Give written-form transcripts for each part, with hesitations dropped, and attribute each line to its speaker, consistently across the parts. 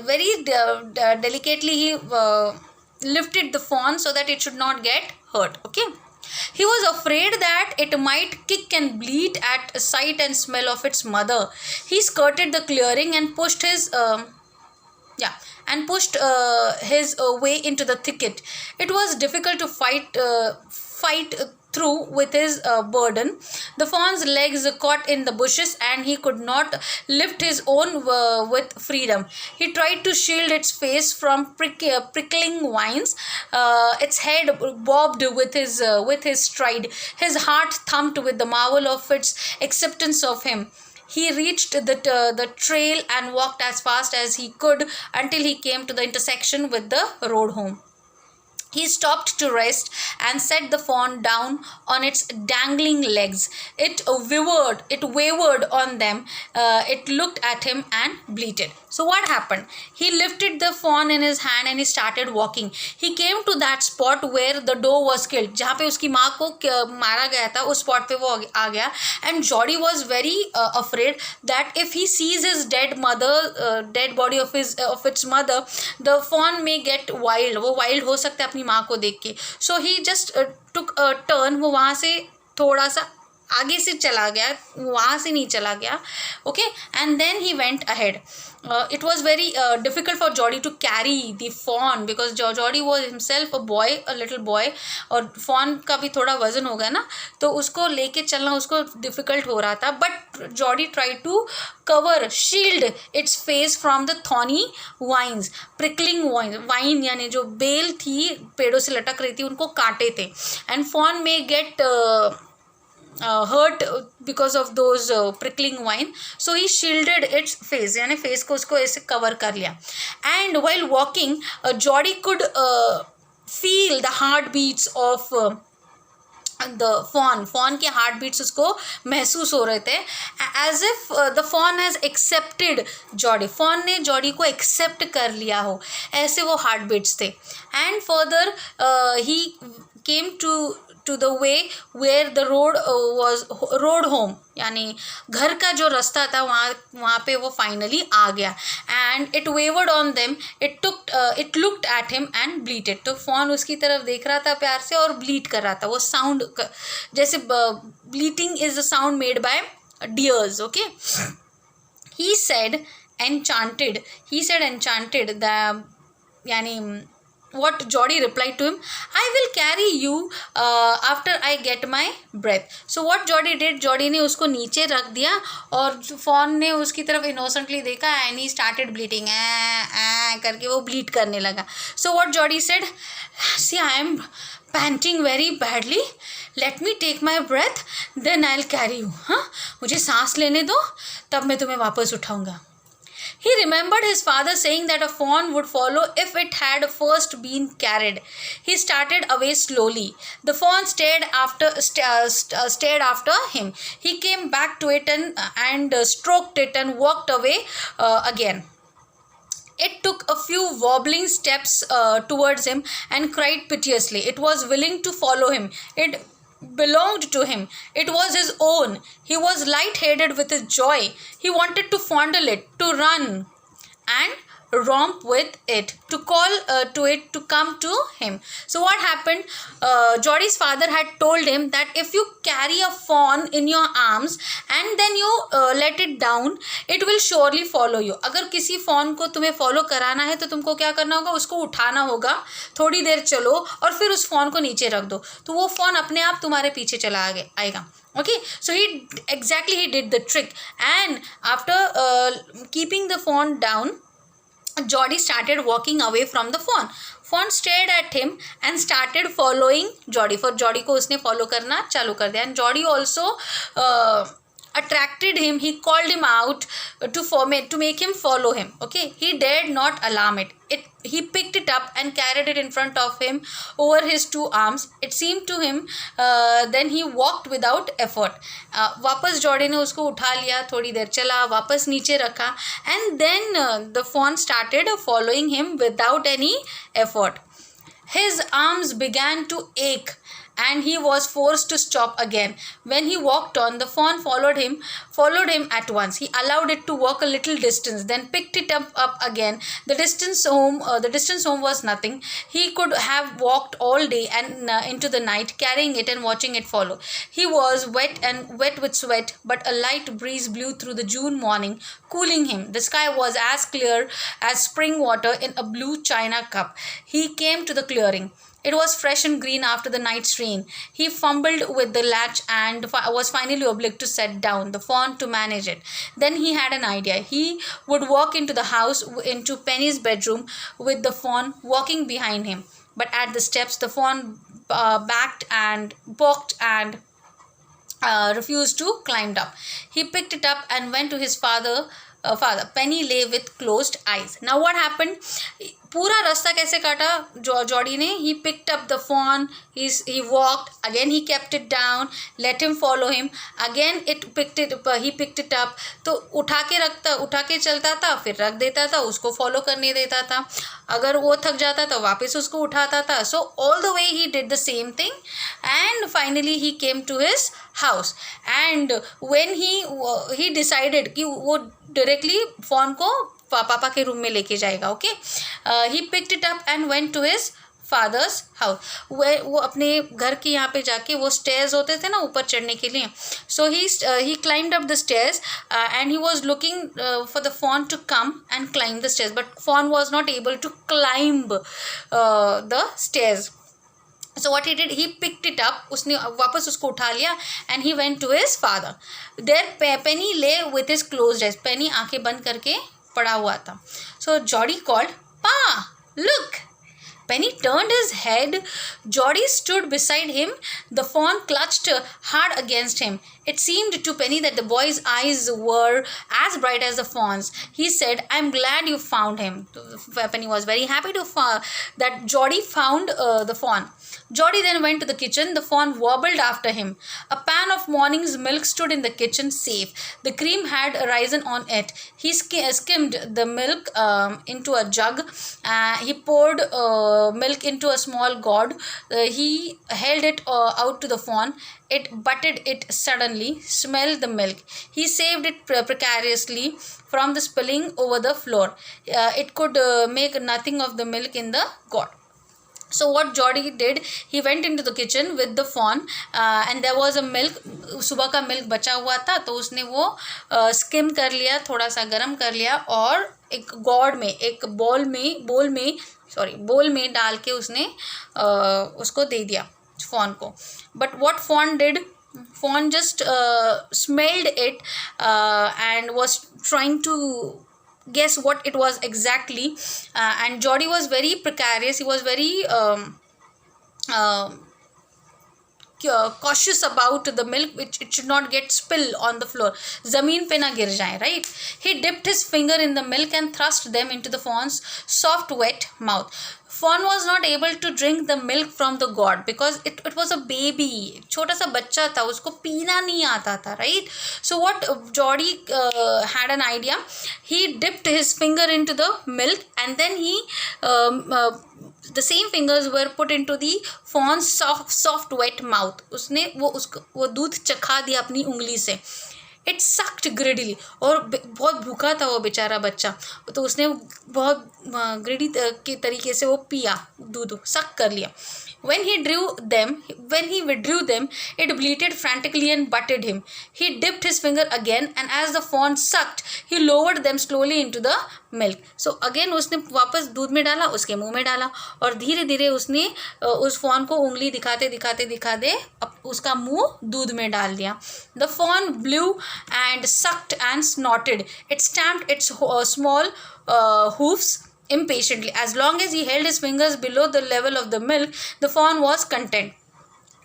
Speaker 1: very delicately he lifted the fawn so that it should not get hurt. Okay. He was afraid that it might kick and bleat at sight and smell of its mother. He skirted the clearing and pushed his way into the thicket. It was difficult to fight through with his burden. The fawn's legs caught in the bushes and he could not lift his own with freedom. He tried to shield its face from prickling vines. Its head bobbed with his stride. His heart thumped with the marvel of its acceptance of him. He reached the trail and walked as fast as he could until he came to the intersection with the road home. He stopped to rest and set the fawn down on its dangling legs. It wavered on them. It looked at him and bleated. So what happened? He lifted the fawn in his hand and he started walking. He came to that spot where the doe was killed. जहाँ पे उसकी माँ को मारा गया था, उस spot पे वो आ गया. And Jody was very afraid that if he sees his dead body of its mother, the fawn may get wild. वो wild हो सकता है अपनी माँ को देख के. So he just took a turn. वो वहाँ से थोड़ा सा आगे से चला गया, वहाँ से नहीं चला गया. Okay, and then he went ahead. It was very difficult for Jody to carry the fawn because Jody was himself a little boy, और fawn का भी थोड़ा वजन हो गया ना, तो उसको लेके चलना उसको difficult हो रहा था. But Jody tried to shield its face from the thorny vines, prickling vine यानी जो बेल थी पेड़ों से लटक रही थी, उनको काटे थे. And fawn may get hurt because of those prickling vine. So he shielded its face, यानी face को उसको ऐसे cover कर लिया. And while walking, Jody could feel the heartbeats of the fawn के heartbeats उसको महसूस हो रहे थे, as if the fawn has accepted Jody. fawn ने Jody को accept कर लिया हो, ऐसे वो heartbeats थे. And further he came to the way where the road home, यानी घर का जो रास्ता था वहाँ पे वो finally आ गया. And it wavered on them. It looked at him and bleated. तो fawn उसकी तरफ देख रहा था प्यार से और bleat कर रहा था. वो sound जैसे bleating is the sound made by deers. Okay. He said enchanted the यानी what Jody replied to him, I will carry you after I get my breath. So what Jody did, Jody ने उसको नीचे रख दिया और fawn ने उसकी तरफ innocently देखा and he started bleating करके वो bleat करने लगा. So what Jody said, see I am panting very badly, let me take my breath, then I'll carry you. मुझे सांस लेने दो, तब मैं तुम्हें वापस उठाऊंगा. He remembered his father saying that a fawn would follow if it had first been carried. He started away slowly. The fawn stared after him. He came back to it and stroked it and walked away again. It took a few wobbling steps towards him and cried piteously. It was willing to follow him. It belonged to him. It was his own. He was light-headed with his joy. He wanted to fondle it, to run and romp with it, to call to it to come to him. So what happened? Jody's father had told him that if you carry a fawn in your arms and then you let it down, it will surely follow you. अगर किसी fawn को तुम्हें follow कराना है तो तुमको क्या करना होगा, उसको उठाना होगा, थोड़ी देर चलो और फिर उस fawn को नीचे रख दो, तो वो fawn अपने आप तुम्हारे पीछे चला आएगा. Okay, so he did the trick, and after keeping the fawn down, Jody started walking away from the fawn. Fawn stared at him and started following Jody. For Jody को उसने follow करना चालू कर दिया. And Jody also attracted him. He called him out to make him follow him. Okay, he dared not alarm it. He picked it up and carried it in front of him over his two arms. It seemed to him then he walked without effort. वापस Jordi ने उसको उठा लिया, थोड़ी देर चला, वापस नीचे रखा, and then the fawn started following him without any effort. His arms began to ache and he was forced to stop again. When he walked on, the fawn followed him at once. He allowed it to walk a little distance, then picked it up again. The distance home was nothing. He could have walked all day and into the night, carrying it and watching it follow. He was wet with sweat, but a light breeze blew through the June morning, cooling him. The sky was as clear as spring water in a blue china cup. He came to the clearing. It was fresh and green after the night's rain. He fumbled with the latch and was finally obliged to set down the fawn to manage it. Then he had an idea. He would walk into the house, into Penny's bedroom, with the fawn walking behind him. But at the steps, the fawn balked and refused to climb up. He picked it up and went to his father. Penny lay with closed eyes. Now what happened? पूरा रास्ता कैसे काटा Jordi ने? He picked up the fawn. He walked. Again he kept it down. Let him follow him. Again he picked it up. तो उठा के चलता था, फिर रख देता था, उसको follow करने देता था. अगर वो थक जाता तो वापस उसको उठाता था. So all the way he did the same thing, and finally he came to his house. And when he decided कि वो directly fawn को पापा के रूम में लेके जाएगा. Okay, he picked it up and went to his father's house. वो अपने घर के यहाँ पे जाके, वो स्टेयर्स होते थे ना ऊपर चढ़ने के लिए, so he climbed up the stairs and he was looking for the fawn to come and climb the stairs, but fawn was not able to climb the stairs. So what he did, he picked it up, उसने वापस उसको उठा लिया, and he went to his father. There Penny lay with his closed eyes. Penny आंखें बंद करके पड़ा हुआ था. So Jody called, "Pa, look." Penny turned his head. Jody stood beside him. The fawn clutched hard against him. It seemed to Penny that the boy's eyes were as bright as the fawn's. He said, "I'm glad you found him." Penny was very happy that Jody found the fawn. Jody then went to the kitchen. The fawn wobbled after him. A pan of morning's milk stood in the kitchen, safe. The cream had risen on it. He skimmed the milk into a jug. He poured milk into a small gourd. He held it out to the fawn. It butted it suddenly, smelled the milk. He saved it precariously from the spilling over the floor. It could make nothing of the milk in the gourd. So what Jody did, he went into the kitchen with the fawn, and there was a milk. सुबह का milk बचा हुआ था, तो उसने वो scheme कर लिया, थोड़ा सा गर्म कर लिया, और एक गॉड में, एक बोल में डाल के उसने उसको दे दिया fawn को. But what fawn did? Fawn just smelled it and was trying to guess what it was exactly, and Jody was very precarious. He was very cautious about the milk, which it should not get spilled on the floor, zameen pe na gir jaye, right? He dipped his finger in the milk and thrust them into the fawn's soft wet mouth. Fawn was not able to drink the milk from the gourd because it was a baby, छोटा सा बच्चा था, उसको पीना नहीं आता था, right? So what Jody had an idea. He dipped his finger into the milk, and then the same fingers were put into the fawn's soft wet mouth. उसने वो दूध चखा दिया अपनी उंगली से. इट सक्ड ग्रेडीली, और बहुत भूखा था वो बेचारा बच्चा, तो उसने बहुत ग्रेडी के तरीके से वो पिया, दूध सक कर लिया. When he withdrew them, it bleated frantically and butted him. He dipped his finger again, and as the fawn sucked, he lowered them slowly into the milk. So again उसने वापस दूध में डाला, उसके मुंह में डाला, और धीरे धीरे उसने उस fawn को उंगली दिखाते उसका मुंह दूध में डाल दिया. The fawn blew and sucked and snorted. It stamped its small hoofs impatiently. As long as he held his fingers below the level of the milk, the fawn was content.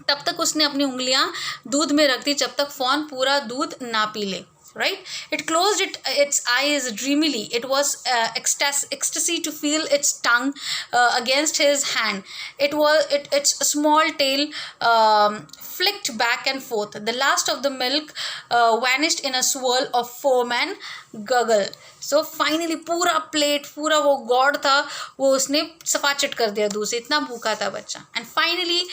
Speaker 1: तब तक उसने अपनी उंगलियां दूध में रख दी जब तक fawn पूरा दूध ना पी ले. right? It closed its eyes dreamily. It was ecstasy to feel its tongue against his hand. Its small tail flicked back and forth. The last of the milk vanished in a swirl of foam and guggle. So finally पूरा plate, पूरा वो God था, वो उसने सफाचट कर दिया दूध से, इतना भूखा था बच्चा. And finally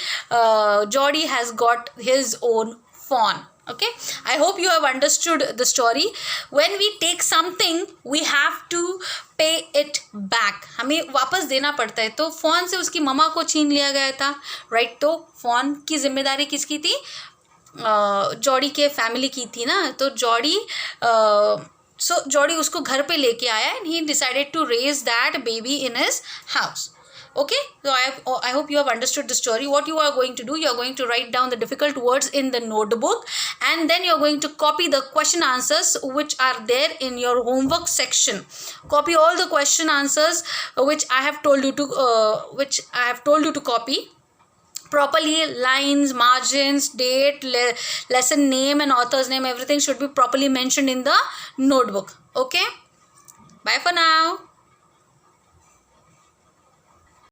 Speaker 1: Jordi has got his own fawn. Okay, I hope you have understood the story. When we take something, we have to pay it back. हमें वापस देना पड़ता है. तो फॉन से उसकी ममा को छीन लिया गया था, राइट? तो फॉन की जिम्मेदारी किसकी थी? जॉडी के फैमिली की थी ना. तो जॉडी उसको घर पे लेके आया and he decided to raise that baby in his house. Okay, so I hope you have understood the story. What you are going to do, you are going to write down the difficult words in the notebook, and then you are going to copy the question answers which are there in your homework section. Copy all the question answers which I have told you to copy properly. Lines, margins, date, lesson name and author's name, everything should be properly mentioned in the notebook. Okay, bye for now.